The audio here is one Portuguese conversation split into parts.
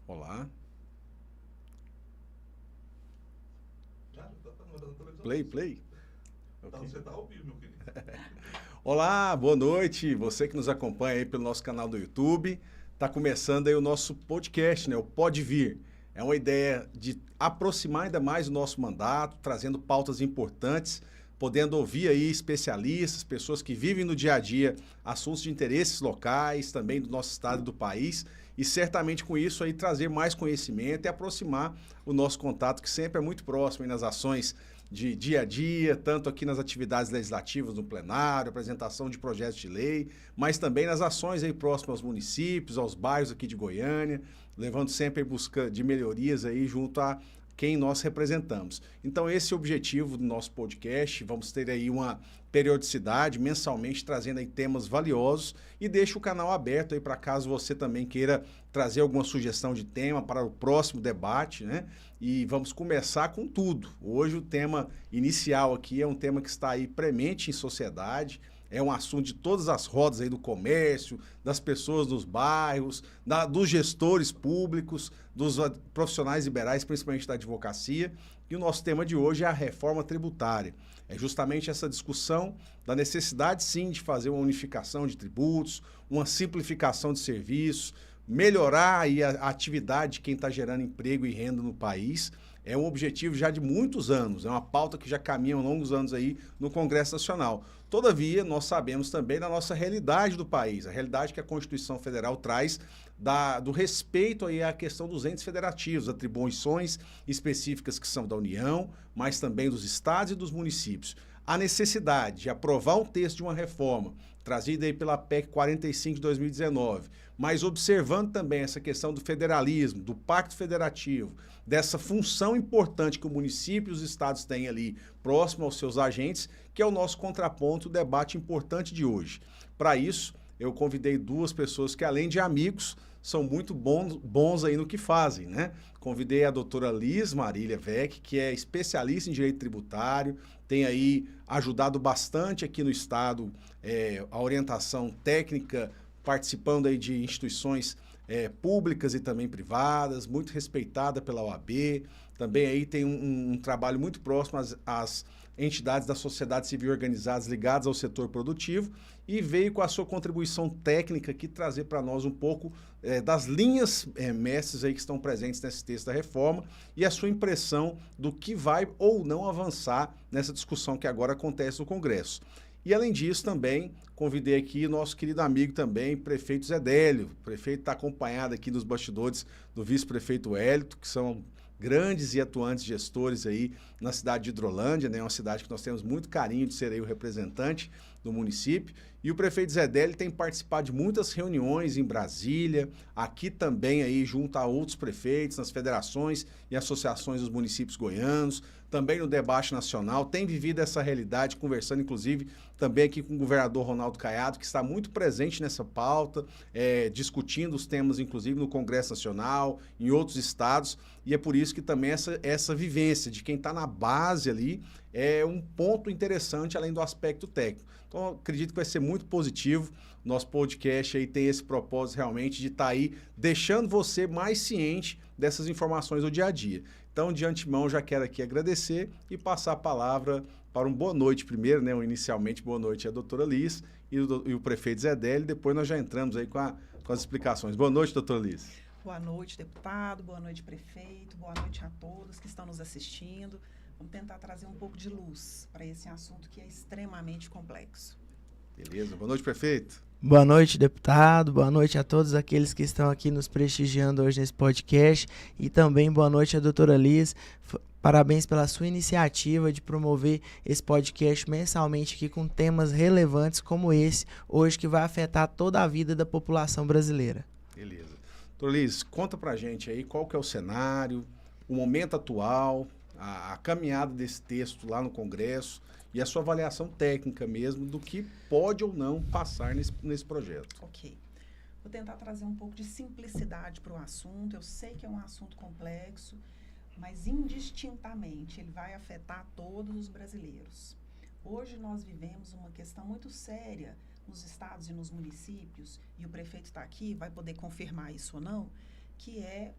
Olá. Play. Okay. Você está ao vivo, meu querido. Olá, boa noite. Você que nos acompanha aí pelo nosso canal do YouTube. Está começando aí o nosso podcast, né? O Pode Vir. É uma ideia de aproximar ainda mais o nosso mandato, trazendo pautas importantes, podendo ouvir aí especialistas, pessoas que vivem no dia a dia assuntos de interesses locais, também do nosso estado e do país, e certamente com isso aí trazer mais conhecimento e aproximar o nosso contato, que sempre é muito próximo aí nas ações de dia a dia, tanto aqui nas atividades legislativas no plenário, apresentação de projetos de lei, mas também nas ações aí próximas aos municípios, aos bairros aqui de Goiânia, levando sempre em busca de melhorias aí junto a quem nós representamos. Então esse é o objetivo do nosso podcast. Vamos ter aí uma periodicidade, mensalmente, trazendo aí temas valiosos, e deixo o canal aberto aí para caso você também queira trazer alguma sugestão de tema para o próximo debate, né? E vamos começar com tudo. Hoje o tema inicial aqui é um tema que está aí premente em sociedade, é um assunto de todas as rodas aí do comércio, das pessoas dos bairros, dos gestores públicos, dos profissionais liberais, principalmente da advocacia. E o nosso tema de hoje é a reforma tributária. É justamente essa discussão da necessidade, sim, de fazer uma unificação de tributos, uma simplificação de serviços, melhorar aí a atividade de quem está gerando emprego e renda no país. É um objetivo já de muitos anos, é uma pauta que já caminha há longos anos aí no Congresso Nacional. Todavia, nós sabemos também da nossa realidade do país, a realidade que a Constituição Federal traz do respeito aí à questão dos entes federativos, atribuições específicas que são da União, mas também dos estados e dos municípios. A necessidade de aprovar um texto de uma reforma trazida aí pela PEC 45 de 2019, mas observando também essa questão do federalismo, do pacto federativo, dessa função importante que o município e os estados têm ali próximo aos seus agentes, que é o nosso contraponto, o debate importante de hoje. Para isso, eu convidei duas pessoas que, além de amigos, são muito bons aí no que fazem, né? Convidei a doutora Liz Marília Vec, que é especialista em direito tributário, tem aí ajudado bastante aqui no estado a orientação técnica, participando aí de instituições públicas e também privadas, muito respeitada pela OAB, também aí tem um trabalho muito próximo às entidades da sociedade civil organizadas ligadas ao setor produtivo e veio com a sua contribuição técnica aqui trazer para nós um pouco das linhas mestres aí que estão presentes nesse texto da reforma e a sua impressão do que vai ou não avançar nessa discussão que agora acontece no Congresso. E, além disso, também convidei aqui o nosso querido amigo também, prefeito Zé Délio. O prefeito está acompanhado aqui nos bastidores do vice-prefeito Hélito, que são grandes e atuantes gestores aí na cidade de Hidrolândia, né? Uma cidade que nós temos muito carinho de ser aí o representante do município. E o prefeito Zé Délio tem participado de muitas reuniões em Brasília, aqui também aí junto a outros prefeitos, nas federações e associações dos municípios goianos, também no debate nacional, tem vivido essa realidade, conversando inclusive também aqui com o governador Ronaldo Caiado, que está muito presente nessa pauta, discutindo os temas inclusive no Congresso Nacional, em outros estados, e é por isso que também essa vivência de quem está na base ali é um ponto interessante além do aspecto técnico. Então, acredito que vai ser muito positivo. Nosso podcast aí tem esse propósito realmente de estar aí deixando você mais ciente dessas informações do dia a dia. Então, de antemão, já quero aqui agradecer e passar a palavra para um boa noite primeiro, né? Inicialmente, boa noite à doutora Liz e o prefeito Zé Délio. Depois nós já entramos aí com as explicações. Boa noite, doutora Liz. Boa noite, deputado. Boa noite, prefeito. Boa noite a todos que estão nos assistindo. Vamos tentar trazer um pouco de luz para esse assunto que é extremamente complexo. Beleza. Boa noite, prefeito. Boa noite, deputado. Boa noite a todos aqueles que estão aqui nos prestigiando hoje nesse podcast. E também boa noite à doutora Liz. Parabéns pela sua iniciativa de promover esse podcast mensalmente aqui com temas relevantes como esse, hoje que vai afetar toda a vida da população brasileira. Beleza. Doutora Liz, conta pra gente aí qual que é o cenário, o momento atual, a caminhada desse texto lá no Congresso e a sua avaliação técnica mesmo do que pode ou não passar nesse projeto. Ok. Vou tentar trazer um pouco de simplicidade para o assunto. Eu sei que é um assunto complexo, mas indistintamente ele vai afetar todos os brasileiros. Hoje nós vivemos uma questão muito séria nos estados e nos municípios, e o prefeito está aqui, vai poder confirmar isso ou não, que é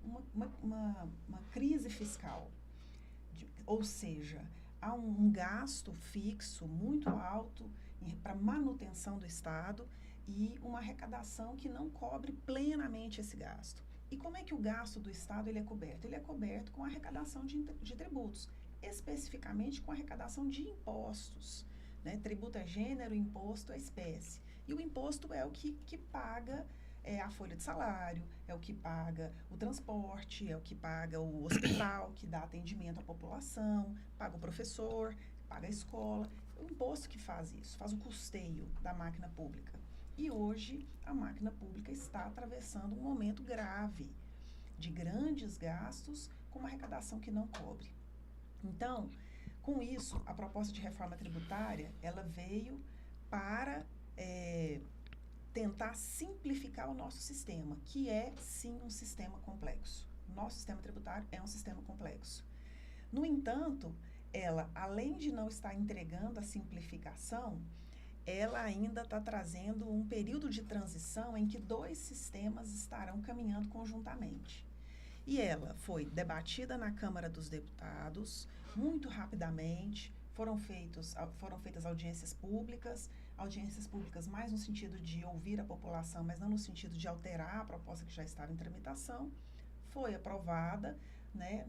uma crise fiscal. Ou seja, há um gasto fixo muito alto para manutenção do Estado e uma arrecadação que não cobre plenamente esse gasto. E como é que o gasto do Estado ele é coberto? Ele é coberto com a arrecadação de tributos, especificamente com a arrecadação de impostos. Né? Tributo é gênero, imposto é espécie. E o imposto é o que paga a folha de salário, é o que paga o transporte, é o que paga o hospital, que dá atendimento à população, paga o professor, paga a escola. É o imposto que faz isso, faz o custeio da máquina pública. E hoje a máquina pública está atravessando um momento grave de grandes gastos com uma arrecadação que não cobre. Então, com isso, a proposta de reforma tributária, ela veio para tentar simplificar o nosso sistema, que é, sim, um sistema complexo. O nosso sistema tributário é um sistema complexo. No entanto, ela, além de não estar entregando a simplificação, ela ainda está trazendo um período de transição em que dois sistemas estarão caminhando conjuntamente. E ela foi debatida na Câmara dos Deputados muito rapidamente, foram feitas audiências públicas, audiências públicas mais no sentido de ouvir a população, mas não no sentido de alterar a proposta que já estava em tramitação, foi aprovada, né,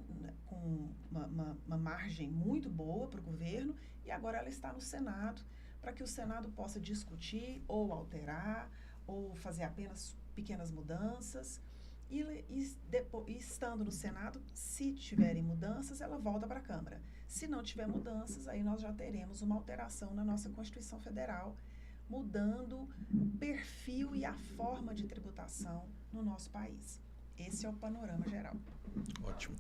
com uma margem muito boa para o governo, e agora ela está no Senado, para que o Senado possa discutir ou alterar, ou fazer apenas pequenas mudanças. E estando no Senado, se tiverem mudanças, ela volta para a Câmara. Se não tiver mudanças, aí nós já teremos uma alteração na nossa Constituição Federal, mudando o perfil e a forma de tributação no nosso país. Esse é o panorama geral. Ótimo.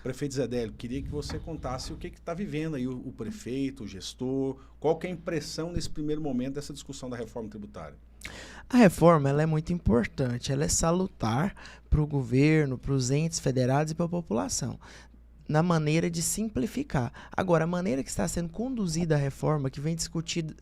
Prefeito Zé Délio, queria que você contasse o que está vivendo aí o prefeito, o gestor, qual que é a impressão nesse primeiro momento dessa discussão da reforma tributária? A reforma ela é muito importante, ela é salutar para o governo, para os entes federados e para a população, na maneira de simplificar. Agora, a maneira que está sendo conduzida a reforma, que vem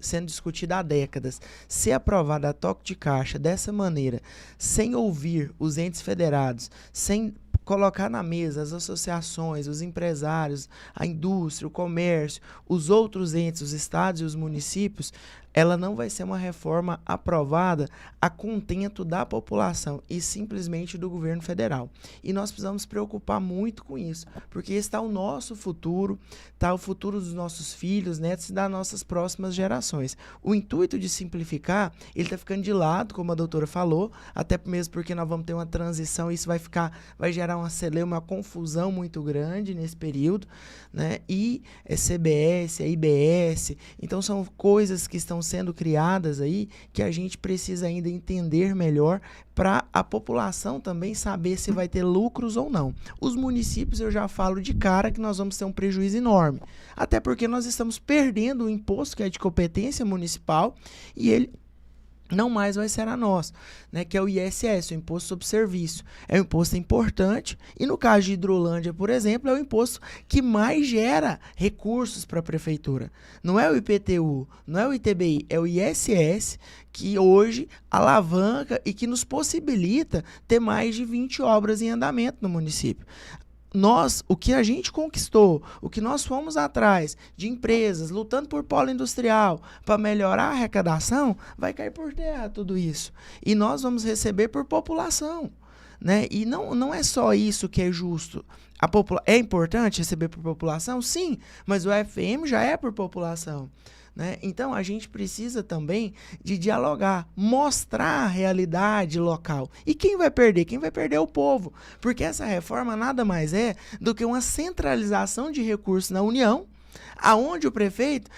sendo discutida há décadas, ser aprovada a toque de caixa dessa maneira, sem ouvir os entes federados, sem colocar na mesa as associações, os empresários, a indústria, o comércio, os outros entes, os estados e os municípios, ela não vai ser uma reforma aprovada a contento da população e simplesmente do governo federal. E nós precisamos nos preocupar muito com isso, porque esse está o nosso futuro, está o futuro dos nossos filhos, netos e das nossas próximas gerações. O intuito de simplificar, ele está ficando de lado, como a doutora falou, até mesmo porque nós vamos ter uma transição e isso vai gerar uma confusão muito grande nesse período, né? E CBS, IBS, então são coisas que estão sendo criadas aí que a gente precisa ainda entender melhor para a população também saber se vai ter lucros ou não. Os municípios, eu já falo de cara que nós vamos ter um prejuízo enorme, até porque nós estamos perdendo o imposto que é de competência municipal e ele não mais vai ser a nossa, né, que é o ISS, o Imposto sobre Serviço. É um imposto importante e no caso de Hidrolândia, por exemplo, é o imposto que mais gera recursos para a prefeitura. Não é o IPTU, não é o ITBI, é o ISS que hoje alavanca e que nos possibilita ter mais de 20 obras em andamento no município. O que a gente conquistou, o que nós fomos atrás de empresas, lutando por polo industrial, para melhorar a arrecadação, vai cair por terra tudo isso. E nós vamos receber por população, né? E não é só isso que é justo. É importante receber por população? Sim, mas o FM já é por população. Né? Então, a gente precisa também de dialogar, mostrar a realidade local. E quem vai perder? Quem vai perder é o povo. Porque essa reforma nada mais é do que uma centralização de recursos na União, aonde o prefeito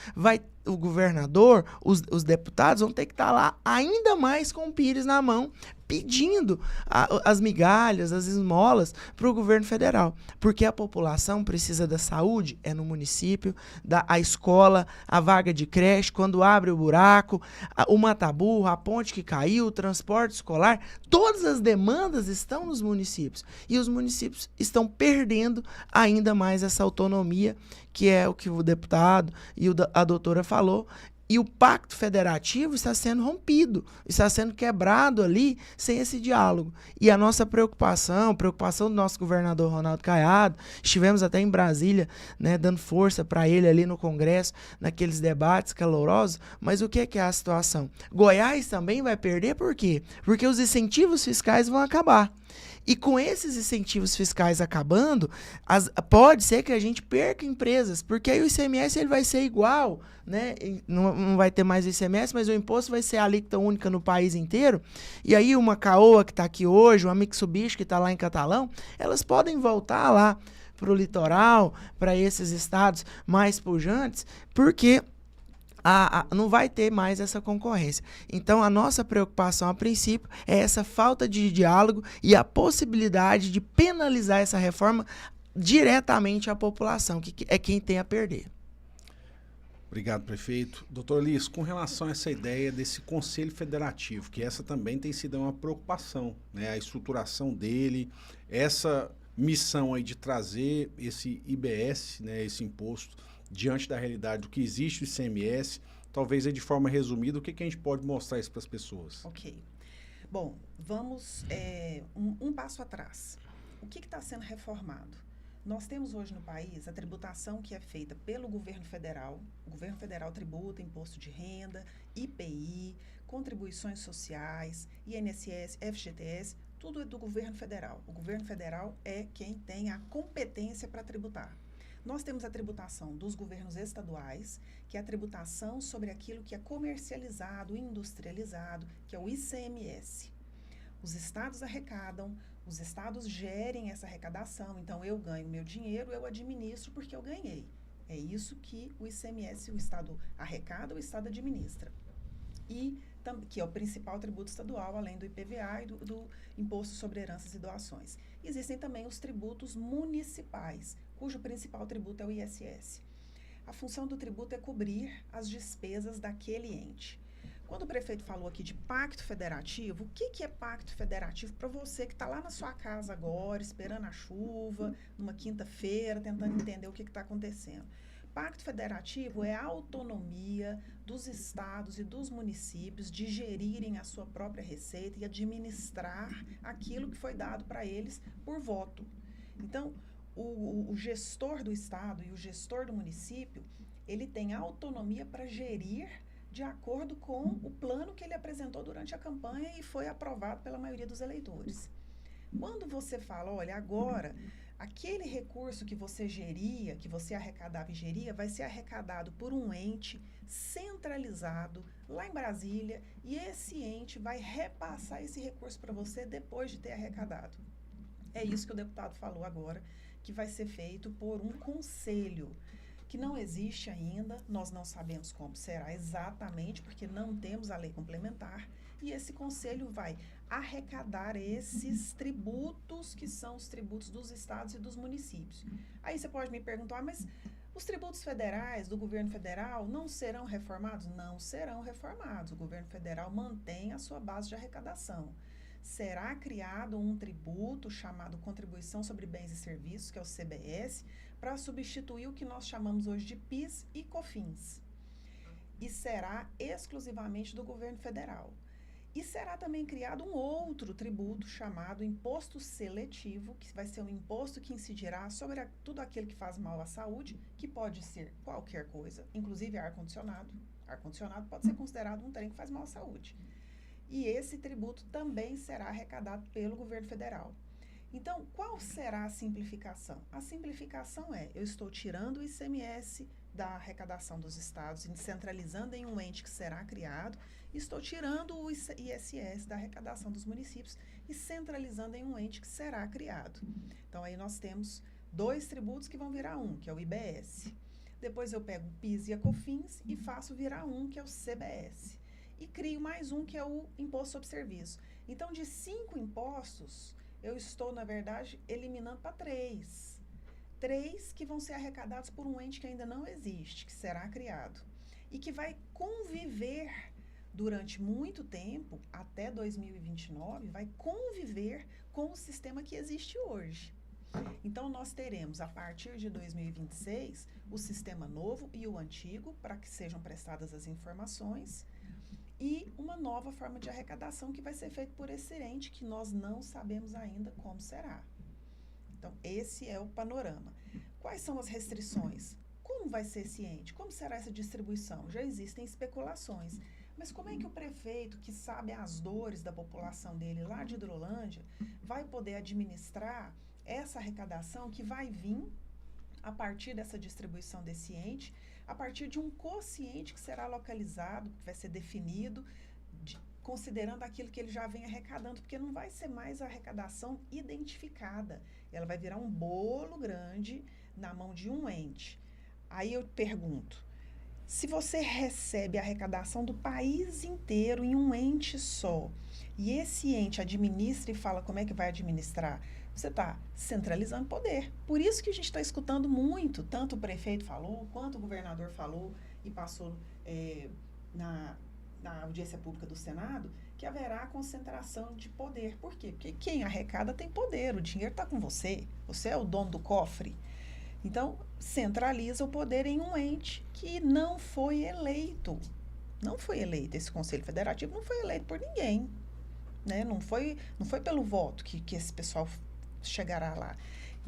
o governador, os deputados vão ter que estar lá ainda mais com o pires na mão, pedindo as migalhas, as esmolas para o governo federal. Porque a população precisa da saúde, é no município, a escola, a vaga de creche, quando abre o buraco, o mataburro, a ponte que caiu, o transporte escolar, todas as demandas estão nos municípios. E os municípios estão perdendo ainda mais essa autonomia, que é o que o deputado e a doutora falou. E o pacto federativo está sendo rompido, está sendo quebrado ali sem esse diálogo. E a nossa preocupação do nosso governador Ronaldo Caiado, estivemos até em Brasília, né, dando força para ele ali no Congresso, naqueles debates calorosos, mas o que é a situação? Goiás também vai perder, por quê? Porque os incentivos fiscais vão acabar. E com esses incentivos fiscais acabando, pode ser que a gente perca empresas, porque aí o ICMS ele vai ser igual, né? Não vai ter mais o ICMS, mas o imposto vai ser a alíquota única no país inteiro. E aí uma Caoa que está aqui hoje, uma Mitsubishi que está lá em Catalão, elas podem voltar lá para o litoral, para esses estados mais pujantes, porque não vai ter mais essa concorrência. Então, a nossa preocupação, a princípio, é essa falta de diálogo e a possibilidade de penalizar essa reforma diretamente à população, que é quem tem a perder. Obrigado, prefeito. Doutor Liz, com relação a essa ideia desse Conselho Federativo, que essa também tem sido uma preocupação, né? A estruturação dele, essa missão aí de trazer esse IBS, né, esse imposto, diante da realidade do que existe o ICMS, talvez aí de forma resumida, o que a gente pode mostrar isso para as pessoas? Ok. Bom, vamos um passo atrás. O que está sendo reformado? Nós temos hoje no país a tributação que é feita pelo governo federal. O governo federal tributa imposto de renda, IPI, contribuições sociais, INSS, FGTS, tudo é do governo federal. O governo federal é quem tem a competência para tributar. Nós temos a tributação dos governos estaduais, que é a tributação sobre aquilo que é comercializado, industrializado, que é o ICMS. Os estados arrecadam, os estados gerem essa arrecadação, então eu ganho meu dinheiro, eu administro porque eu ganhei. É isso que o ICMS, o estado arrecada, o estado administra. E que é o principal tributo estadual, além do IPVA e do Imposto sobre Heranças e Doações. Existem também os tributos municipais, cujo principal tributo é o ISS. A função do tributo é cobrir as despesas daquele ente. Quando o prefeito falou aqui de pacto federativo, o que é pacto federativo para você que está lá na sua casa agora, esperando a chuva, numa quinta-feira, tentando entender o que está acontecendo? Pacto federativo é a autonomia dos estados e dos municípios de gerirem a sua própria receita e administrar aquilo que foi dado para eles por voto. Então, o gestor do estado e o gestor do município, ele tem autonomia para gerir de acordo com o plano que ele apresentou durante a campanha e foi aprovado pela maioria dos eleitores. Quando você fala, olha, agora, aquele recurso que você geria, que você arrecadava e geria, vai ser arrecadado por um ente centralizado lá em Brasília e esse ente vai repassar esse recurso para você depois de ter arrecadado. É isso que o deputado falou agora, que vai ser feito por um conselho, que não existe ainda, nós não sabemos como será exatamente, porque não temos a lei complementar, e esse conselho vai arrecadar esses tributos, que são os tributos dos estados e dos municípios. Aí você pode me perguntar, mas os tributos federais, do governo federal, não serão reformados? Não serão reformados. O governo federal mantém a sua base de arrecadação. Será criado um tributo chamado Contribuição sobre Bens e Serviços, que é o CBS, para substituir o que nós chamamos hoje de PIS e COFINS. E será exclusivamente do governo federal. E será também criado um outro tributo chamado Imposto Seletivo, que vai ser um imposto que incidirá sobre tudo aquilo que faz mal à saúde, que pode ser qualquer coisa, inclusive ar-condicionado. Ar-condicionado pode ser considerado um trem que faz mal à saúde. E esse tributo também será arrecadado pelo governo federal. Então, qual será a simplificação? A simplificação é, eu estou tirando o ICMS da arrecadação dos estados e centralizando em um ente que será criado, estou tirando o ISS da arrecadação dos municípios e centralizando em um ente que será criado. Então, aí nós temos 2 tributos que vão virar um, que é o IBS. Depois eu pego o PIS e a COFINS e faço virar um, que é o CBS. E crio mais um, que é o Imposto sobre Serviço. Então, de 5 impostos, eu estou, na verdade, eliminando para 3. 3 que vão ser arrecadados por um ente que ainda não existe, que será criado. E que vai conviver durante muito tempo, até 2029, vai conviver com o sistema que existe hoje. Então, nós teremos, a partir de 2026, o sistema novo e o antigo, para que sejam prestadas as informações, e uma nova forma de arrecadação que vai ser feita por esse ente que nós não sabemos ainda como será. Então, esse é o panorama. Quais são as restrições? Como vai ser esse ente? Como será essa distribuição? Já existem especulações. Mas como é que o prefeito, que sabe as dores da população dele lá de Hidrolândia, vai poder administrar essa arrecadação que vai vir a partir dessa distribuição desse ente, a partir de um quociente que será localizado, que vai ser definido, considerando aquilo que ele já vem arrecadando, porque não vai ser mais a arrecadação identificada. Ela vai virar um bolo grande na mão de um ente. Aí eu pergunto, se você recebe a arrecadação do país inteiro em um ente só, e esse ente administra e fala como é que vai administrar, você está centralizando poder. Por isso que a gente está escutando muito, tanto o prefeito falou, quanto o governador falou e passou na audiência pública do Senado, que haverá concentração de poder. Por quê? Porque quem arrecada tem poder, o dinheiro está com você, você é o dono do cofre. Então, centraliza o poder em um ente que não foi eleito. Não foi eleito, esse Conselho Federativo não foi eleito por ninguém. Né? Não foi pelo voto que esse pessoal chegará lá.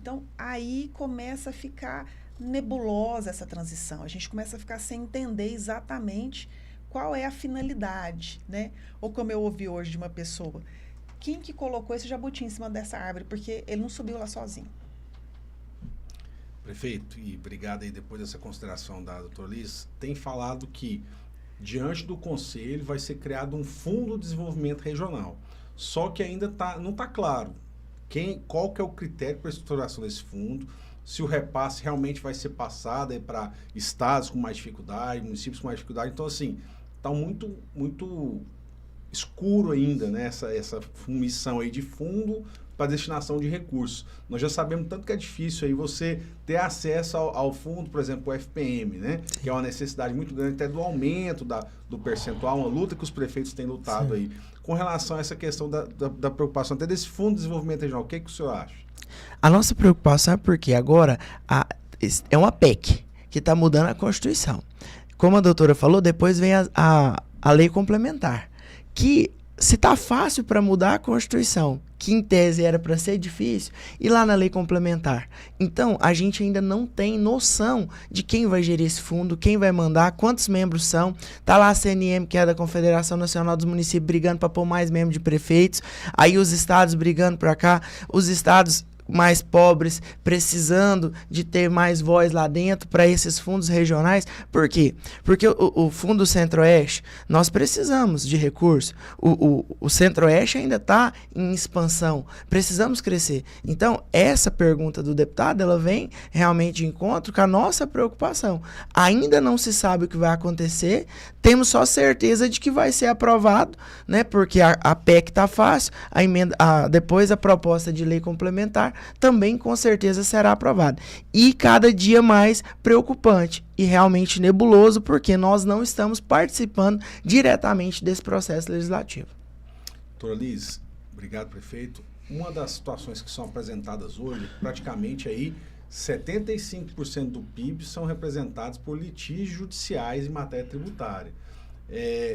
Então, aí começa a ficar nebulosa essa transição. A gente começa a ficar sem entender exatamente qual é a finalidade, né? Ou como eu ouvi hoje de uma pessoa, quem que colocou esse jabuti em cima dessa árvore? Porque ele não subiu lá sozinho. Prefeito, e obrigado aí depois dessa consideração da doutora Liz, tem falado que diante do Conselho vai ser criado um Fundo de Desenvolvimento Regional. Só que ainda não está claro qual que é o critério para a estruturação desse fundo, se o repasse realmente vai ser passado para estados com mais dificuldade, municípios com mais dificuldade. Então, assim, está muito, muito escuro ainda, né, essa missão aí de fundo para destinação de recursos. Nós já sabemos tanto que é difícil aí você ter acesso ao fundo, por exemplo, o FPM, né? Que é uma necessidade muito grande até do aumento do percentual, uma luta que os prefeitos têm lutado aí. Com relação a essa questão da preocupação até desse Fundo de Desenvolvimento Regional, o que o senhor acha? A nossa preocupação é porque agora é uma PEC que está mudando a Constituição. Como a doutora falou, depois vem a lei complementar, que se está fácil para mudar a Constituição, que em tese era para ser difícil, e lá na lei complementar. Então, a gente ainda não tem noção de quem vai gerir esse fundo, quem vai mandar, quantos membros são. Tá lá a CNM, que é da Confederação Nacional dos Municípios, brigando para pôr mais membros de prefeitos, aí os estados brigando para cá, os estados mais pobres, precisando de ter mais voz lá dentro para esses fundos regionais. Por quê? Porque o Fundo Centro-Oeste, nós precisamos de recursos. O Centro-Oeste ainda está em expansão. Precisamos crescer. Então, essa pergunta do deputado, ela vem realmente de encontro com a nossa preocupação. Ainda não se sabe o que vai acontecer, temos só certeza de que vai ser aprovado, né? Porque a PEC está fácil, depois a proposta de lei complementar também com certeza será aprovada. E cada dia mais preocupante e realmente nebuloso, porque nós não estamos participando diretamente desse processo legislativo. Doutora Liz, obrigado, prefeito. Uma das situações que são apresentadas hoje, praticamente aí 75% do PIB são representados por litígios judiciais em matéria tributária.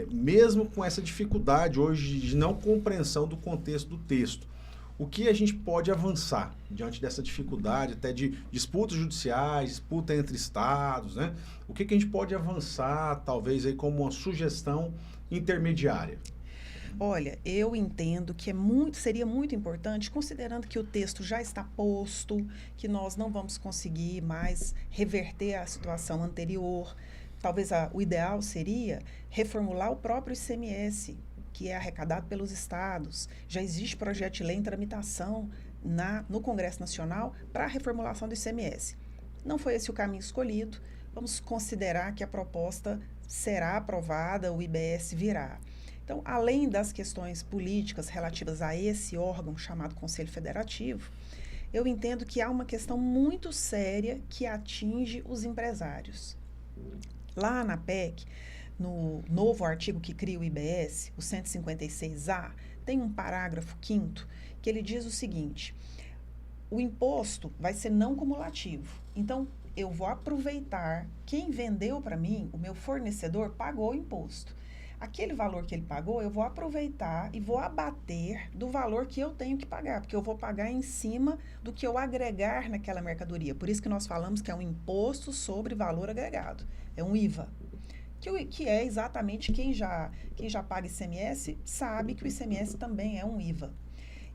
Mesmo com essa dificuldade hoje de não compreensão do contexto do texto, o que a gente pode avançar diante dessa dificuldade, até de disputas judiciais, disputa entre estados, né? O que a gente pode avançar, talvez, aí como uma sugestão intermediária? Olha, eu entendo que seria muito importante, considerando que o texto já está posto, que nós não vamos conseguir mais reverter a situação anterior. Talvez o ideal seria reformular o próprio ICMS, que é arrecadado pelos estados. Já existe projeto de lei em tramitação no Congresso Nacional para a reformulação do ICMS. Não foi esse o caminho escolhido. Vamos considerar que a proposta será aprovada, o IBS virá. Então, além das questões políticas relativas a esse órgão chamado Conselho Federativo, eu entendo que há uma questão muito séria que atinge os empresários. Lá na PEC, no novo artigo que cria o IBS, o 156A, tem um parágrafo 5º que ele diz o seguinte: o imposto vai ser não cumulativo. Então, eu vou aproveitar, quem vendeu para mim, o meu fornecedor, pagou o imposto. Aquele valor que ele pagou, eu vou aproveitar e vou abater do valor que eu tenho que pagar, porque eu vou pagar em cima do que eu agregar naquela mercadoria. Por isso que nós falamos que é um imposto sobre valor agregado, é um IVA. Que é exatamente quem já paga ICMS sabe que o ICMS também é um IVA.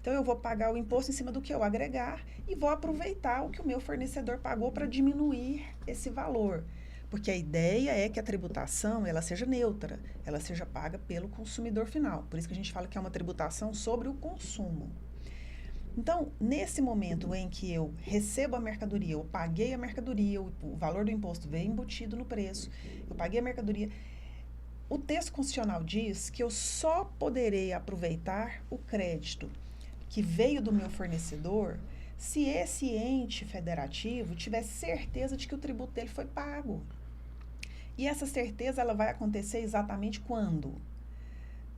Então, eu vou pagar o imposto em cima do que eu agregar e vou aproveitar o que o meu fornecedor pagou para diminuir esse valor. Porque a ideia é que a tributação ela seja neutra, ela seja paga pelo consumidor final. Por isso que a gente fala que é uma tributação sobre o consumo. Então, nesse momento em que eu recebo a mercadoria, eu paguei a mercadoria, o valor do imposto veio embutido no preço, eu paguei a mercadoria, o texto constitucional diz que eu só poderei aproveitar o crédito que veio do meu fornecedor se esse ente federativo tiver certeza de que o tributo dele foi pago. E essa certeza ela vai acontecer exatamente quando?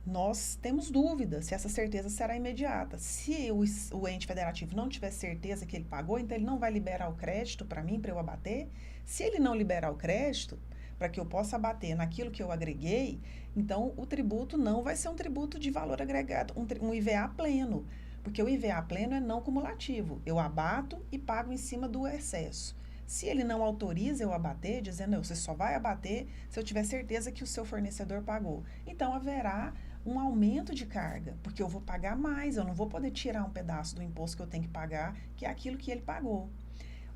Nós temos dúvidas se essa certeza será imediata. Se o ente federativo não tiver certeza que ele pagou, então ele não vai liberar o crédito para mim, para eu abater. Se ele não liberar o crédito, para que eu possa abater naquilo que eu agreguei, então o tributo não vai ser um tributo de valor agregado, um IVA pleno, Porque o IVA pleno é não cumulativo. Eu abato e pago em cima do excesso. Se ele não autoriza eu abater, dizendo, não, você só vai abater se eu tiver certeza que o seu fornecedor pagou. Então, haverá um aumento de carga, porque eu vou pagar mais, eu não vou poder tirar um pedaço do imposto que eu tenho que pagar, que é aquilo que ele pagou.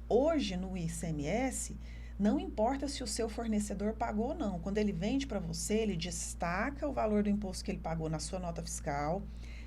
Hoje, no ICMS, não importa se o seu fornecedor pagou ou não. Quando ele vende para você, ele destaca o valor do imposto que ele pagou na sua nota fiscal.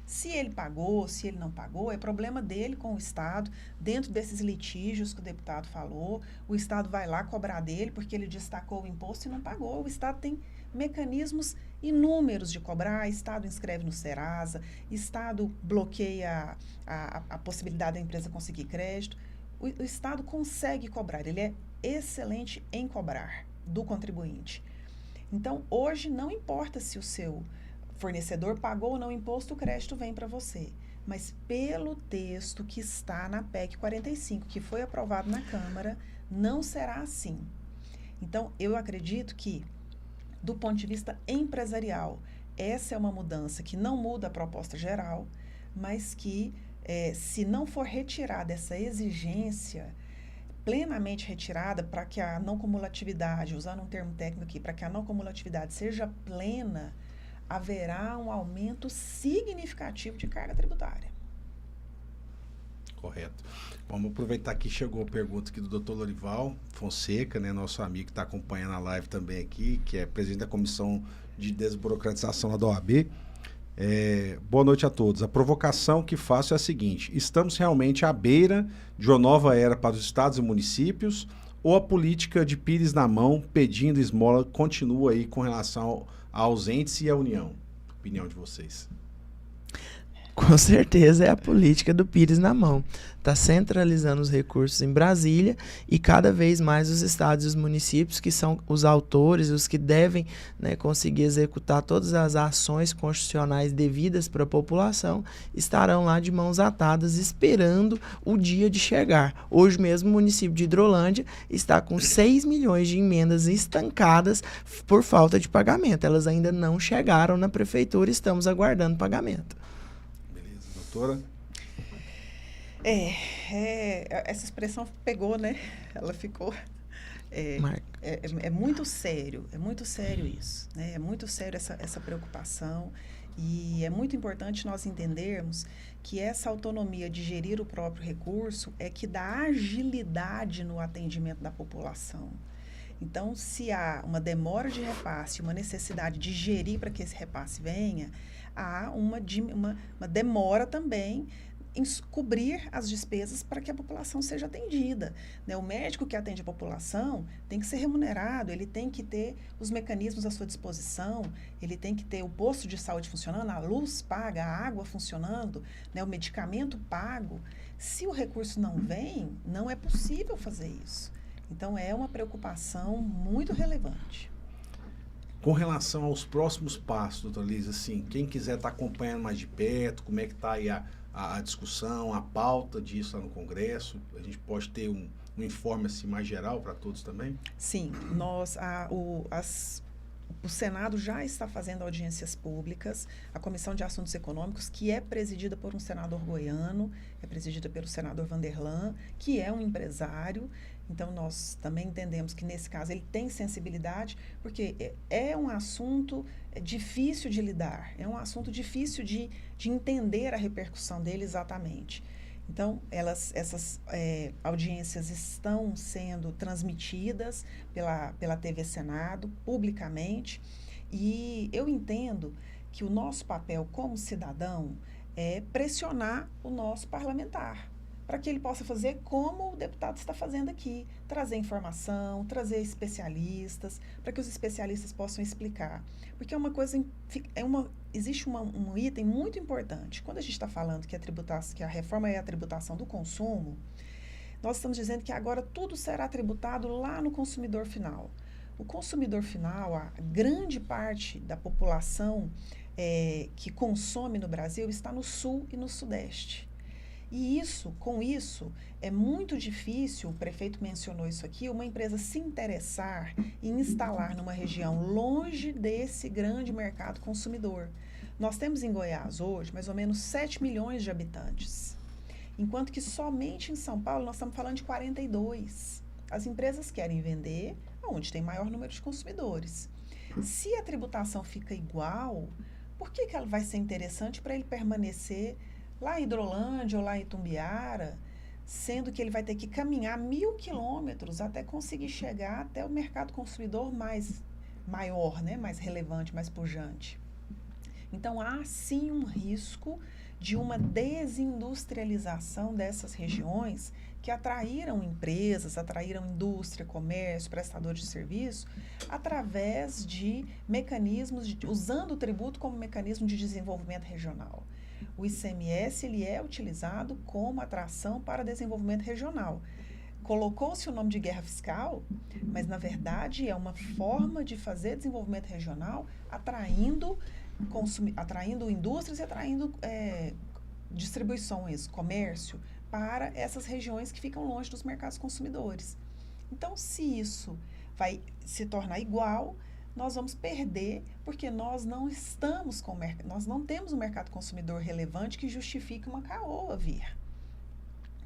Se ele pagou, se ele não pagou, é problema dele com o Estado. Dentro desses litígios que o deputado falou, o Estado vai lá cobrar dele porque ele destacou o imposto e não pagou. O Estado tem mecanismos inúmeros de cobrar. Estado inscreve no Serasa, Estado bloqueia a possibilidade da empresa conseguir crédito. O Estado consegue cobrar, ele é excelente em cobrar do contribuinte. Então, hoje, não importa se o seu fornecedor pagou ou não imposto, o crédito vem para você. Mas pelo texto que está na PEC 45, que foi aprovado na Câmara, não será assim. Então, eu acredito que, do ponto de vista empresarial, essa é uma mudança que não muda a proposta geral, mas que, se não for retirada essa exigência, plenamente retirada, para que a não cumulatividade, usando um termo técnico aqui, para que a não cumulatividade seja plena, haverá um aumento significativo de carga tributária. Correto. Vamos aproveitar que chegou a pergunta aqui do Dr. Lorival Fonseca, né, nosso amigo que está acompanhando a live também aqui, que é presidente da Comissão de Desburocratização lá da OAB. Boa noite a todos. A provocação que faço é a seguinte: estamos realmente à beira de uma nova era para os estados e municípios, ou a política de pires na mão, pedindo esmola, continua aí com relação a ausentes e à União? Opinião de vocês. Com certeza é a política do pires na mão. Está centralizando os recursos em Brasília e cada vez mais os estados e os municípios, que são os autores, os que devem, né, conseguir executar todas as ações constitucionais devidas para a população, estarão lá de mãos atadas esperando o dia de chegar. Hoje mesmo o município de Hidrolândia está com 6 milhões de emendas estancadas por falta de pagamento. Elas ainda não chegaram na prefeitura, estamos aguardando pagamento. Doutora? Essa expressão pegou, né? Ela ficou... É muito sério isso, né? É muito sério essa preocupação e é muito importante nós entendermos que essa autonomia de gerir o próprio recurso é que dá agilidade no atendimento da população. Então, se há uma demora de repasse, uma necessidade de gerir para que esse repasse venha, há uma demora também em cobrir as despesas para que a população seja atendida, né? O médico que atende a população tem que ser remunerado, ele tem que ter os mecanismos à sua disposição, ele tem que ter o posto de saúde funcionando, a luz paga, a água funcionando, né? O medicamento pago. Se o recurso não vem, não é possível fazer isso. Então, é uma preocupação muito relevante. Com relação aos próximos passos, doutora Liz, assim, quem quiser estar acompanhando mais de perto, como é que está aí a discussão, a pauta disso lá no Congresso, a gente pode ter um informe assim, mais geral para todos também? Sim, o Senado já está fazendo audiências públicas, a Comissão de Assuntos Econômicos, que é presidida por um senador goiano, é presidida pelo senador Vanderlan, que é um empresário. Então, nós também entendemos que, nesse caso, ele tem sensibilidade, porque é um assunto difícil de lidar, é um assunto difícil de entender a repercussão dele exatamente. Então, essas audiências estão sendo transmitidas pela TV Senado, publicamente, e eu entendo que o nosso papel como cidadão é pressionar o nosso parlamentar, para que ele possa fazer como o deputado está fazendo aqui, trazer informação, trazer especialistas, para que os especialistas possam explicar. Porque existe um item muito importante. Quando a gente está falando que a reforma é a tributação do consumo, nós estamos dizendo que agora tudo será tributado lá no consumidor final. O consumidor final, a grande parte da população que consome no Brasil está no Sul e no Sudeste. E com isso, é muito difícil, o prefeito mencionou isso aqui, uma empresa se interessar em instalar numa região longe desse grande mercado consumidor. Nós temos em Goiás hoje mais ou menos 7 milhões de habitantes, enquanto que somente em São Paulo nós estamos falando de 42. As empresas querem vender onde tem maior número de consumidores. Se a tributação fica igual, por que ela vai ser interessante para ele permanecer lá em Hidrolândia ou lá em Itumbiara, sendo que ele vai ter que caminhar 1.000 quilômetros até conseguir chegar até o mercado consumidor maior, né? Mais relevante, mais pujante. Então, há sim um risco de uma desindustrialização dessas regiões que atraíram empresas, atraíram indústria, comércio, prestadores de serviço, através de mecanismos, usando o tributo como mecanismo de desenvolvimento regional. O ICMS ele é utilizado como atração para desenvolvimento regional. Colocou-se o nome de guerra fiscal, mas, na verdade, é uma forma de fazer desenvolvimento regional atraindo indústrias e atraindo distribuições, comércio, para essas regiões que ficam longe dos mercados consumidores. Então, se isso vai se tornar igual, nós vamos perder, porque nós não estamos com nós não temos um mercado consumidor relevante que justifique uma CAOA vir.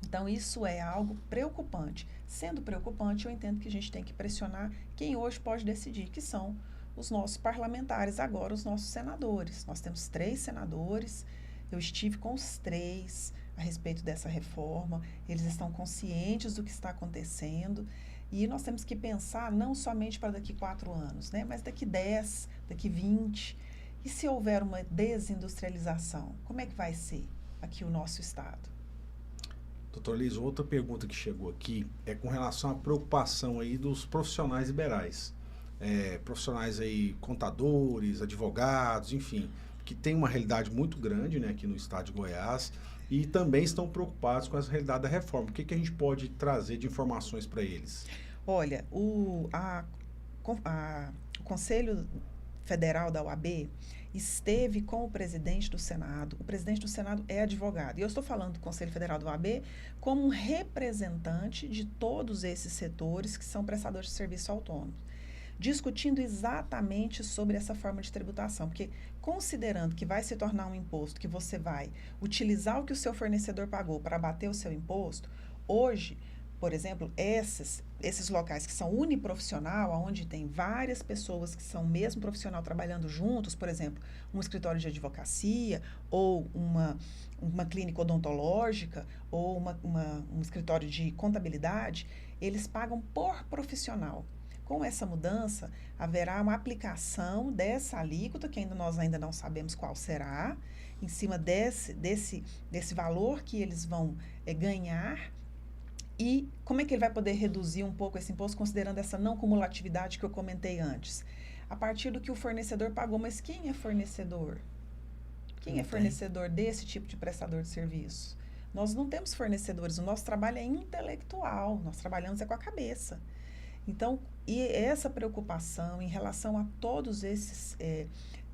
Então, isso é algo preocupante. Sendo preocupante, eu entendo que a gente tem que pressionar quem hoje pode decidir, que são os nossos parlamentares, agora os nossos senadores. Nós temos 3 senadores, eu estive com os 3 a respeito dessa reforma, eles estão conscientes do que está acontecendo e nós temos que pensar não somente para daqui 4 anos, né, mas daqui 10, daqui 20. E se houver uma desindustrialização, como é que vai ser aqui o nosso estado? Doutor Liz, outra pergunta que chegou aqui é com relação à preocupação aí dos profissionais liberais. Profissionais aí, contadores, advogados, enfim, que tem uma realidade muito grande, né, aqui no estado de Goiás e também estão preocupados com essa realidade da reforma. O que a gente pode trazer de informações para eles? Olha, o Conselho Federal da OAB esteve com o presidente do Senado. O presidente do Senado é advogado. E eu estou falando do Conselho Federal da OAB como um representante de todos esses setores que são prestadores de serviço autônomo, discutindo exatamente sobre essa forma de tributação, porque considerando que vai se tornar um imposto que você vai utilizar o que o seu fornecedor pagou para abater o seu imposto, hoje, por exemplo, esses locais que são uniprofissional, onde tem várias pessoas que são mesmo profissional trabalhando juntos, por exemplo, um escritório de advocacia ou uma clínica odontológica ou um escritório de contabilidade, eles pagam por profissional. Com essa mudança, haverá uma aplicação dessa alíquota, que nós ainda não sabemos qual será, em cima desse valor que eles vão ganhar. E como é que ele vai poder reduzir um pouco esse imposto, considerando essa não cumulatividade que eu comentei antes? A partir do que o fornecedor pagou. Mas quem é fornecedor? Quem é fornecedor desse tipo de prestador de serviço? Nós não temos fornecedores, o nosso trabalho é intelectual, nós trabalhamos com a cabeça. Então, e essa preocupação em relação a todos esses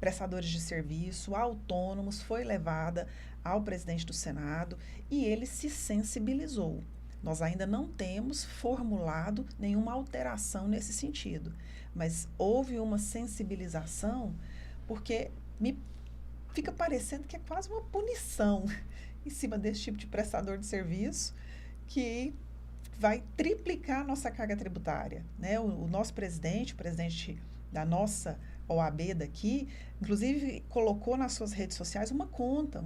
prestadores de serviço autônomos foi levada ao presidente do Senado e ele se sensibilizou. Nós ainda não temos formulado nenhuma alteração nesse sentido, mas houve uma sensibilização porque me fica parecendo que é quase uma punição em cima desse tipo de prestador de serviço que vai triplicar a nossa carga tributária, né? O nosso presidente, o presidente da nossa OAB daqui, inclusive colocou nas suas redes sociais uma conta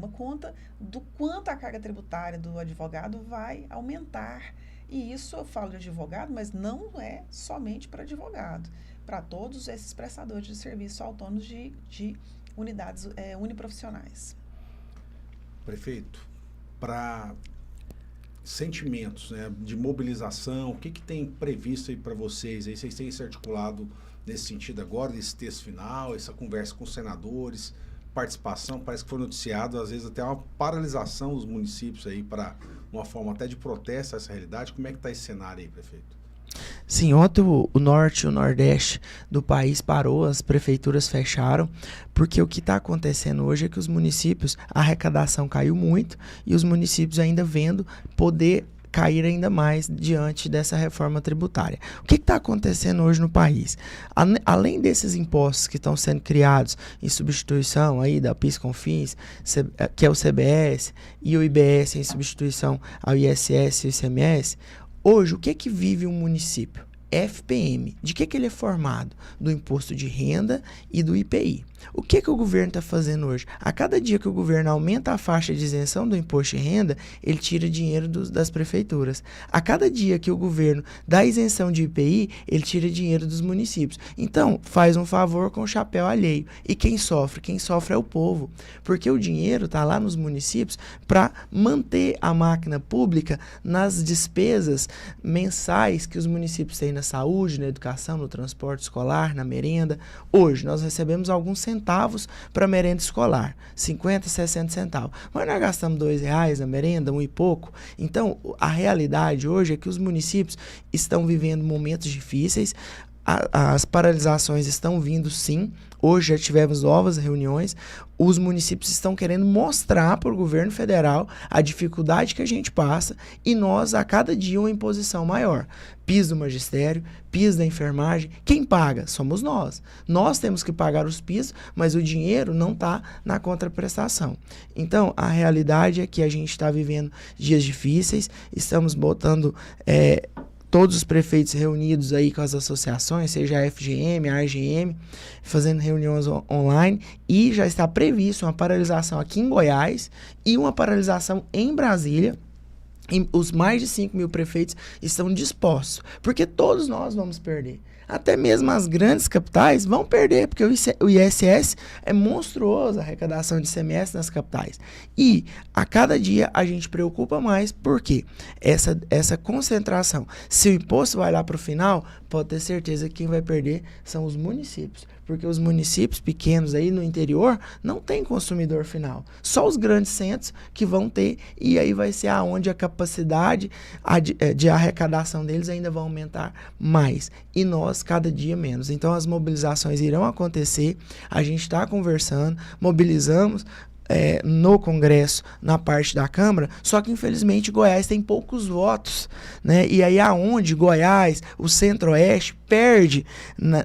do quanto a carga tributária do advogado vai aumentar. E isso eu falo de advogado, mas não é somente para advogado, para todos esses prestadores de serviço autônomos de unidades uniprofissionais. Prefeito, para sentimentos, né, de mobilização, o que tem previsto aí para vocês? Aí vocês têm se articulado nesse sentido agora, nesse texto final, essa conversa com os senadores, participação, parece que foi noticiado, às vezes até uma paralisação dos municípios aí para uma forma até de protesto a essa realidade. Como é que está esse cenário aí, prefeito? Sim, ontem o norte e o nordeste do país parou, as prefeituras fecharam, porque o que está acontecendo hoje é que os municípios, a arrecadação caiu muito e os municípios ainda vendo poder cair ainda mais diante dessa reforma tributária. O que está acontecendo hoje no país? Além desses impostos que estão sendo criados em substituição aí da PIS/COFINS, que é o CBS, e o IBS em substituição ao ISS e o ICMS, hoje o que vive um município? FPM. De que ele é formado? Do imposto de renda e do IPI. O que o governo está fazendo hoje? A cada dia que o governo aumenta a faixa de isenção do imposto de renda, ele tira dinheiro das prefeituras. A cada dia que o governo dá isenção de IPI, ele tira dinheiro dos municípios. Então, faz um favor com o chapéu alheio. E quem sofre? Quem sofre é o povo. Porque o dinheiro está lá nos municípios para manter a máquina pública nas despesas mensais que os municípios têm na saúde, na educação, no transporte escolar, na merenda. Hoje, nós recebemos alguns centavos para merenda escolar, 50, 60 centavos. Mas nós gastamos R$2 na merenda, um e pouco. Então, a realidade hoje é que os municípios estão vivendo momentos difíceis, as paralisações estão vindo sim. Hoje já tivemos novas reuniões. Os municípios estão querendo mostrar para o governo federal a dificuldade que a gente passa e nós, a cada dia, uma imposição maior. PIS do magistério, PIS da enfermagem. Quem paga? Somos nós. Nós temos que pagar os PIS, mas o dinheiro não está na contraprestação. Então, a realidade é que a gente está vivendo dias difíceis, estamos botando... todos os prefeitos reunidos aí com as associações, seja a FGM, a AGM, fazendo reuniões online, e já está previsto uma paralisação aqui em Goiás e uma paralisação em Brasília. E os mais de 5 mil prefeitos estão dispostos, porque todos nós vamos perder. Até mesmo as grandes capitais vão perder, porque o ISS é monstruoso, a arrecadação de ICMS nas capitais. E a cada dia a gente preocupa mais, porque essa concentração, se o imposto vai lá para o final, pode ter certeza que quem vai perder são os municípios. Porque os municípios pequenos aí no interior não tem consumidor final. Só os grandes centros que vão ter, e aí vai ser aonde a capacidade de arrecadação deles ainda vai aumentar mais. E nós, cada dia menos. Então, as mobilizações irão acontecer, a gente está conversando, mobilizamos no Congresso, na parte da Câmara, só que infelizmente Goiás tem poucos votos, né? E aí aonde Goiás, o Centro-Oeste, perde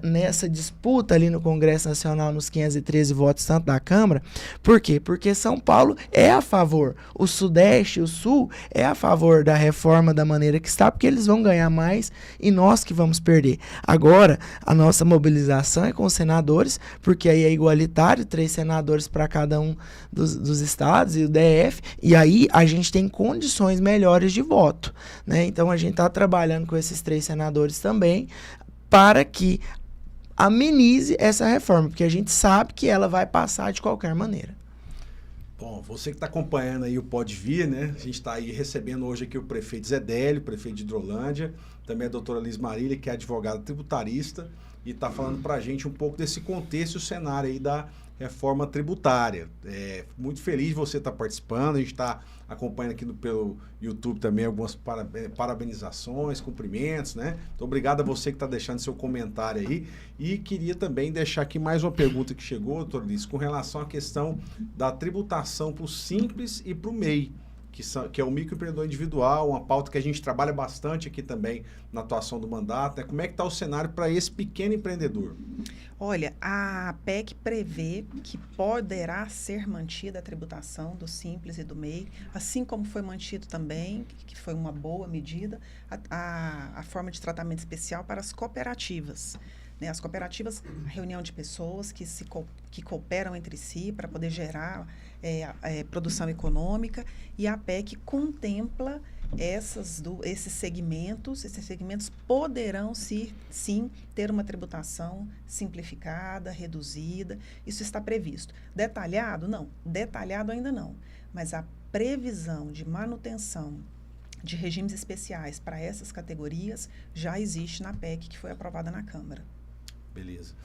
nessa disputa ali no Congresso Nacional, nos 513 votos, tanto da Câmara. Por quê? Porque São Paulo é a favor, o Sudeste, o Sul é a favor da reforma da maneira que está, porque eles vão ganhar mais e nós que vamos perder. Agora, a nossa mobilização é com os senadores, porque aí é igualitário, 3 senadores para cada um dos estados e o DF, e aí a gente tem condições melhores de voto, né? Então a gente está trabalhando com esses 3 senadores também para que amenize essa reforma, porque a gente sabe que ela vai passar de qualquer maneira. Bom, você que está acompanhando aí o Pode Vir, né? A gente está aí recebendo hoje aqui o prefeito Zé Délio, prefeito de Hidrolândia, também a doutora Liz Marília, que é advogada tributarista, e está falando para a gente um pouco desse contexto e o cenário aí da reforma tributária. Muito feliz de você estar participando, a gente está acompanhando aqui pelo YouTube também algumas parabenizações, cumprimentos, né? Então, obrigado a você que está deixando seu comentário aí. E queria também deixar aqui mais uma pergunta que chegou, doutor Liz, com relação à questão da tributação para o Simples e para o MEI, que é o microempreendedor individual, uma pauta que a gente trabalha bastante aqui também na atuação do mandato, né? Como é que está o cenário para esse pequeno empreendedor? Olha, a PEC prevê que poderá ser mantida a tributação do Simples e do MEI, assim como foi mantido também, que foi uma boa medida, a forma de tratamento especial para as cooperativas. Né? As cooperativas, a reunião de pessoas que cooperam entre si para poder gerar produção econômica, e a PEC contempla esses segmentos poderão sim ter uma tributação simplificada, reduzida, isso está previsto. Detalhado? Não, detalhado ainda não, mas a previsão de manutenção de regimes especiais para essas categorias já existe na PEC que foi aprovada na Câmara. Beleza.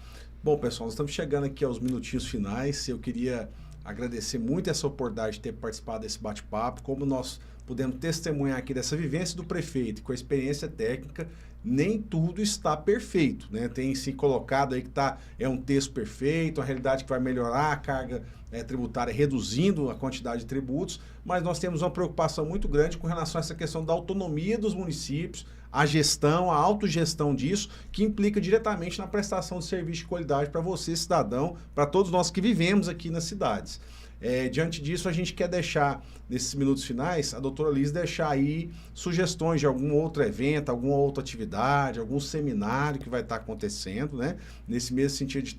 Bom, pessoal, nós estamos chegando aqui aos minutinhos finais. Eu queria agradecer muito essa oportunidade de ter participado desse bate-papo. Como nós podemos testemunhar aqui dessa vivência do prefeito, com a experiência técnica, nem tudo está perfeito, né? Tem se colocado aí que é um texto perfeito, a realidade que vai melhorar a carga tributária, reduzindo a quantidade de tributos, mas nós temos uma preocupação muito grande com relação a essa questão da autonomia dos municípios, a gestão, a autogestão disso, que implica diretamente na prestação de serviço de qualidade para você, cidadão, para todos nós que vivemos aqui nas cidades. Diante disso, a gente quer deixar, nesses minutos finais, a doutora Liz deixar aí sugestões de algum outro evento, alguma outra atividade, algum seminário que vai estar acontecendo, né? Nesse mesmo sentido de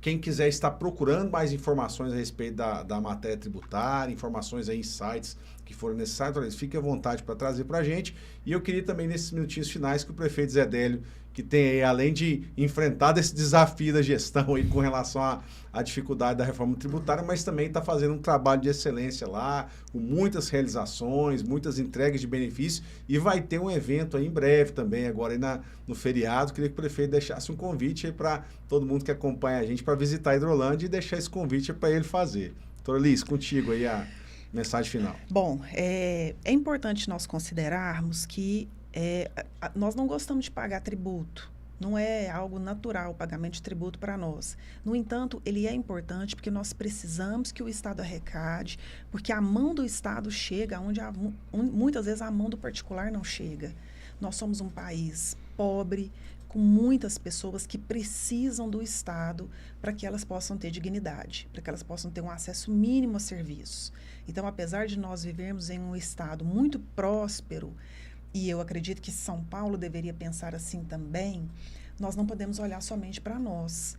quem quiser estar procurando mais informações a respeito da matéria tributária, informações aí, insights que forem necessários, fique à vontade para trazer para a gente. E eu queria também, nesses minutinhos finais, que o prefeito Zé Délio, que tem aí, além de enfrentar esse desafio da gestão aí com relação à dificuldade da reforma tributária, mas também está fazendo um trabalho de excelência lá, com muitas realizações, muitas entregas de benefícios, e vai ter um evento aí em breve também, agora aí no feriado. Queria que o prefeito deixasse um convite aí para todo mundo que acompanha a gente para visitar a Hidrolândia e deixar esse convite para ele fazer. Doutora Liz, contigo aí a mensagem final. Bom, é importante nós considerarmos que nós não gostamos de pagar tributo. Não é algo natural o pagamento de tributo para nós. No entanto, ele é importante porque nós precisamos que o Estado arrecade, porque a mão do Estado chega onde muitas vezes a mão do particular não chega. Nós somos um país pobre, com muitas pessoas que precisam do Estado para que elas possam ter dignidade, para que elas possam ter um acesso mínimo a serviços. Então, apesar de nós vivermos em um Estado muito próspero, e eu acredito que São Paulo deveria pensar assim também, nós não podemos olhar somente para nós.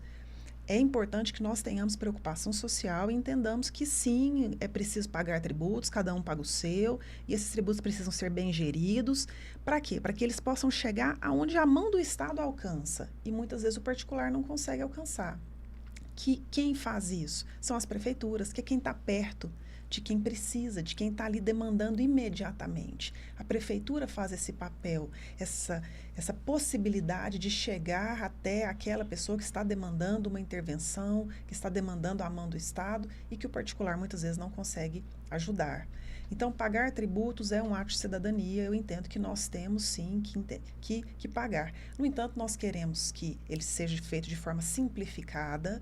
É importante que nós tenhamos preocupação social e entendamos que sim, é preciso pagar tributos, cada um paga o seu, e esses tributos precisam ser bem geridos. Para quê? Para que eles possam chegar aonde a mão do Estado alcança. E muitas vezes o particular não consegue alcançar. Quem faz isso? São as prefeituras, que é quem está perto de quem precisa, de quem está ali demandando imediatamente. A prefeitura faz esse papel, essa possibilidade de chegar até aquela pessoa que está demandando uma intervenção, que está demandando a mão do Estado e que o particular muitas vezes não consegue ajudar. Então, pagar tributos é um ato de cidadania. Eu entendo que nós temos, sim, que pagar. No entanto, nós queremos que ele seja feito de forma simplificada.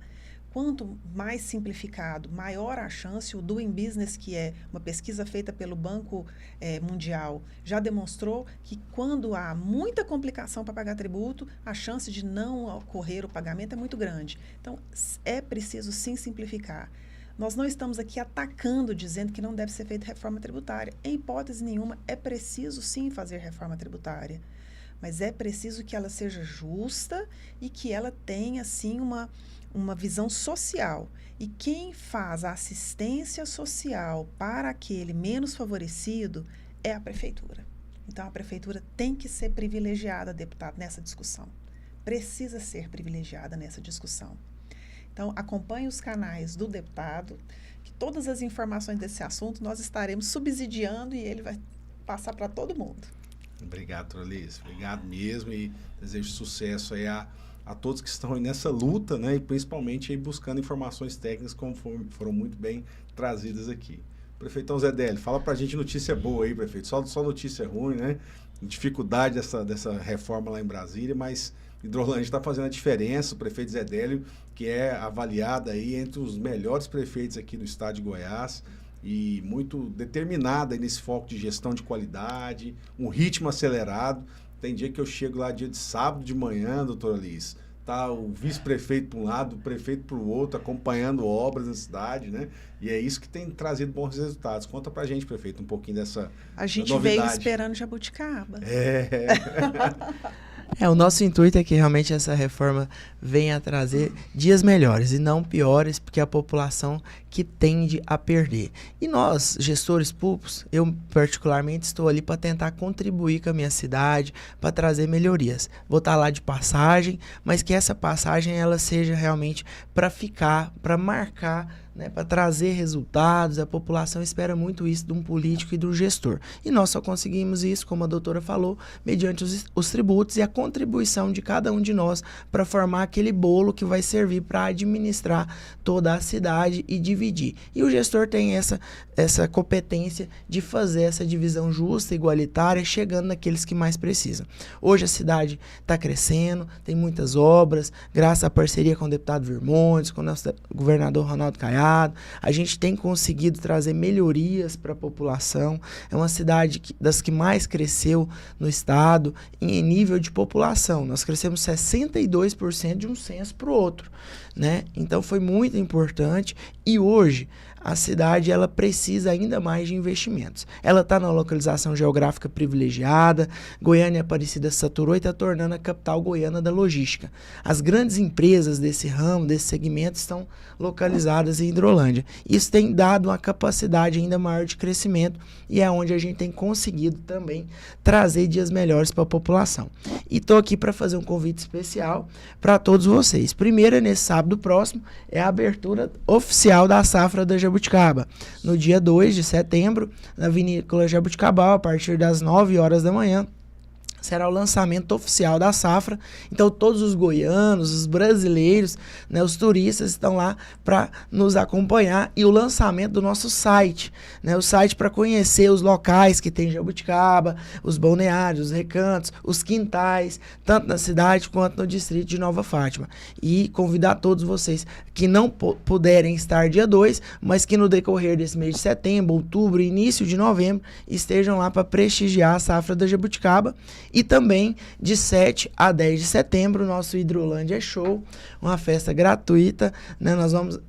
Quanto mais simplificado, maior a chance. O Doing Business, que é uma pesquisa feita pelo Banco Mundial, já demonstrou que quando há muita complicação para pagar tributo, a chance de não ocorrer o pagamento é muito grande. Então, é preciso sim simplificar. Nós não estamos aqui atacando, dizendo que não deve ser feita reforma tributária. Em hipótese nenhuma, é preciso sim fazer reforma tributária. Mas é preciso que ela seja justa e que ela tenha, sim, uma visão social. E quem faz a assistência social para aquele menos favorecido é a prefeitura. Então, a prefeitura tem que ser privilegiada, deputado, nessa discussão. Precisa ser privilegiada nessa discussão. Então, acompanhe os canais do deputado, que todas as informações desse assunto nós estaremos subsidiando e ele vai passar para todo mundo. Obrigado, doutora Liz. Obrigado mesmo e desejo sucesso aí a todos que estão aí nessa luta, né? E principalmente aí buscando informações técnicas como foram muito bem trazidas aqui. Prefeitão Zé Délio, fala pra gente notícia boa aí, prefeito. Só notícia ruim, né? Dificuldade dessa reforma lá em Brasília, mas Hidrolândia está fazendo a diferença. O prefeito Zé Délio, que é avaliado aí entre os melhores prefeitos aqui do estado de Goiás, e muito determinada nesse foco de gestão de qualidade, um ritmo acelerado. Tem dia que eu chego lá dia de sábado de manhã, doutora Liz, tá o vice-prefeito para um lado, o prefeito para o outro, acompanhando obras na cidade, né? E é isso que tem trazido bons resultados. Conta pra gente, prefeito, um pouquinho dessa A gente novidade. veio esperando jabuticaba. O nosso intuito é que realmente essa reforma venha a trazer dias melhores e não piores, porque a população que tende a perder. E nós, gestores públicos, eu particularmente estou ali para tentar contribuir com a minha cidade, para trazer melhorias. Vou estar lá de passagem, mas que essa passagem ela seja realmente para ficar, para marcar né, para trazer resultados. A população espera muito isso de um político e do gestor. E nós só conseguimos isso, como a doutora falou, mediante os tributos e a contribuição de cada um de nós para formar aquele bolo que vai servir para administrar toda a cidade e dividir. E o gestor tem essa competência de fazer essa divisão justa, igualitária, chegando naqueles que mais precisam. Hoje a cidade está crescendo, tem muitas obras, graças à parceria com o deputado Virmontes, com o nosso governador Ronaldo Caiado, a gente tem conseguido trazer melhorias para a população. É uma cidade das que mais cresceu no estado em nível de população. Nós crescemos 62% de um censo para o outro, né? Então foi muito importante e hoje a cidade ela precisa ainda mais de investimentos. Ela está na localização geográfica privilegiada, Goiânia e Aparecida saturou e está tornando a capital goiana da logística. As grandes empresas desse ramo, desse segmento, estão localizadas em Hidrolândia. Isso tem dado uma capacidade ainda maior de crescimento e é onde a gente tem conseguido também trazer dias melhores para a população. E estou aqui para fazer um convite especial para todos vocês. Primeiro, nesse sábado próximo, é a abertura oficial da safra da Jabuticaba. No dia 2 de setembro, na Vinícola Jabuticabal, a partir das 9 horas da manhã, será o lançamento oficial da safra. Então todos os goianos, os brasileiros, né, os turistas estão lá para nos acompanhar e o lançamento do nosso site, né, o site para conhecer os locais que tem Jabuticaba, os balneários, os recantos, os quintais, tanto na cidade quanto no distrito de Nova Fátima. E convidar todos vocês que não puderem estar dia 2, mas que no decorrer desse mês de setembro, outubro e início de novembro estejam lá para prestigiar a safra da Jabuticaba. E também de 7 a 10 de setembro, nosso Hidrolândia Show, uma festa gratuita, né? Nós vamos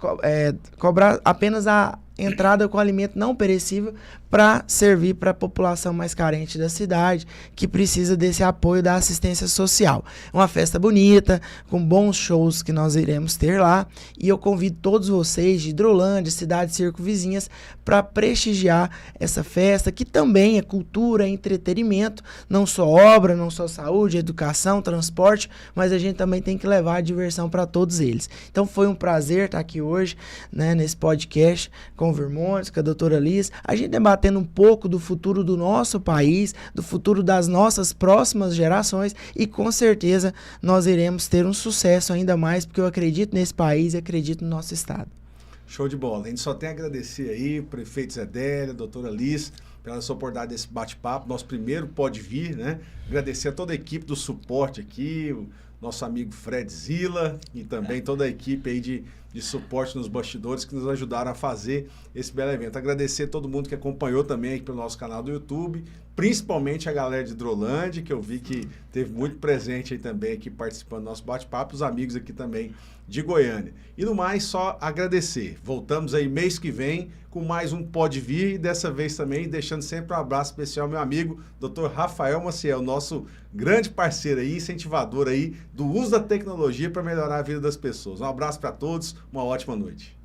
cobrar apenas a entrada com alimento não perecível para servir para a população mais carente da cidade, que precisa desse apoio da assistência social. Uma festa bonita, com bons shows que nós iremos ter lá, e eu convido todos vocês de Hidrolândia, cidades circunvizinhas, para prestigiar essa festa, que também é cultura, entretenimento, não só obra, não só saúde, educação, transporte, mas a gente também tem que levar a diversão para todos eles. Então foi um prazer estar aqui hoje, né, nesse podcast com o Virmontes, com a doutora Liz, a gente debatendo um pouco do futuro do nosso país, do futuro das nossas próximas gerações, e com certeza nós iremos ter um sucesso ainda mais, porque eu acredito nesse país e acredito no nosso estado. Show de bola. A gente só tem a agradecer aí o prefeito Zé Délia, a doutora Liz, pela sua oportunidade desse bate-papo, nosso primeiro Pode Vir, né? Agradecer a toda a equipe do suporte aqui, o nosso amigo Fred Zila e também toda a equipe aí de suporte nos bastidores que nos ajudaram a fazer esse belo evento. Agradecer a todo mundo que acompanhou também aqui pelo nosso canal do YouTube, principalmente a galera de Hidrolândia, que eu vi que teve muito presente aí também aqui participando do nosso bate-papo, os amigos aqui também de Goiânia. E no mais, só agradecer. Voltamos aí mês que vem com mais um Pode Vir, e dessa vez também deixando sempre um abraço especial ao meu amigo, Dr. Rafael Maciel, nosso grande parceiro aí, incentivador aí do uso da tecnologia para melhorar a vida das pessoas. Um abraço para todos, uma ótima noite.